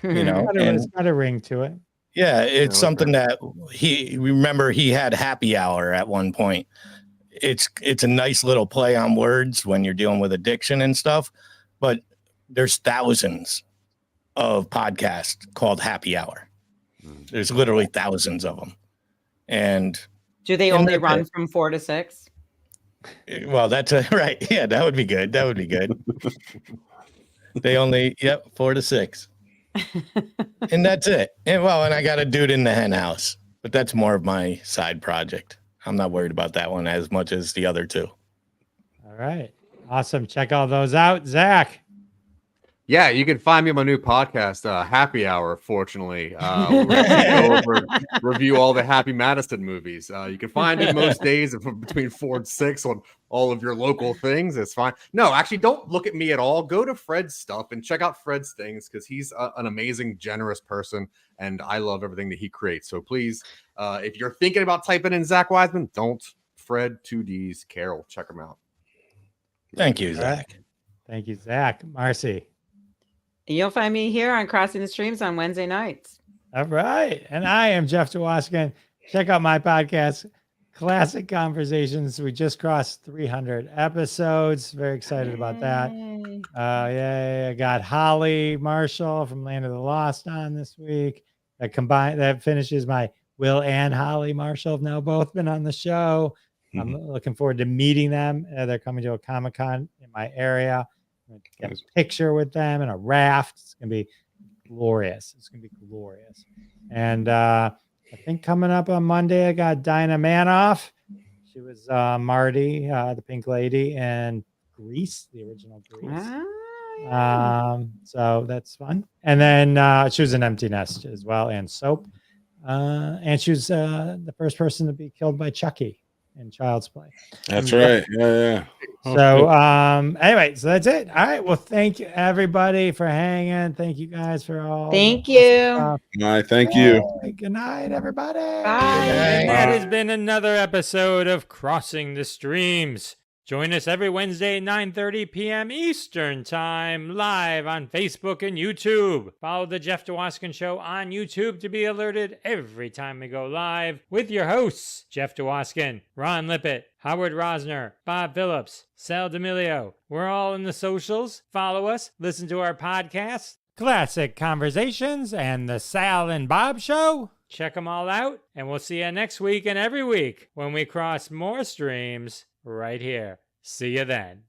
You know, It's got a ring to it. yeah, it's okay. something that he had happy hour at one point. It's a nice little play on words when you're dealing with addiction and stuff, but there's thousands of podcasts called Happy Hour. There's literally thousands of them. And Do they And only that's run it. from 4 to 6? well, that's right. Yeah, that would be good. That would be good. They only 4 to 6. And that's it. And I got a dude in the hen house, but that's more of my side project. I'm not worried about that one as much as the other 2. All right. Awesome. Check all those out. Zach. Yeah, you can find me on my new podcast, Happy Hour. Fortunately, where we go over, review all the Happy Madison movies. You can find it most days between 4 and 6 on all of your local things. It's fine. No, actually, don't look at me at all. Go to Fred's stuff and check out Fred's things because he's an amazing, generous person, and I love everything that he creates. So please, if you're thinking about typing in Zach Wiseman, don't. Fred 2Ds Carol, check him out. Thank you, All right. Zach. Thank you, Zach. Marcy. You'll find me here on Crossing the Streams on Wednesday nights. All right. And I am Jeff Dewaskin. Check out my podcast, Classic Conversations. We just crossed 300 episodes. Very excited about that. Yay. I got Holly Marshall from Land of the Lost on this week. That finishes my Will and Holly Marshall have now both been on the show. I'm looking forward to meeting them. They're coming to a Comic-Con in my area. I'm gonna get a picture with them and a raft. It's gonna be glorious. And I think coming up on Monday, I got Dinah Manoff. She was Marty, the Pink Lady, and Grease, the original Grease. So that's fun. And then she was an Empty Nest as well, and Soap. And she was the first person to be killed by Chucky in Child's Play. That's right. Yeah. So anyway, so that's it. All right. Well, thank you everybody for hanging. Thank you guys for all. Thank you. All right. Thank you. Good night, everybody. Bye. And that has been another episode of Crossing the Streams. Join us every Wednesday at 9:30 p.m. Eastern Time, live on Facebook and YouTube. Follow The Jeff DeWaskin Show on YouTube to be alerted every time we go live with your hosts, Jeff DeWaskin, Ron Lippett, Howard Rosner, Bob Phillips, Sal D'Amelio. We're all in the socials. Follow us, listen to our podcasts, Classic Conversations, and The Sal and Bob Show. Check them all out, and we'll see you next week and every week when we cross more streams right here. See you then.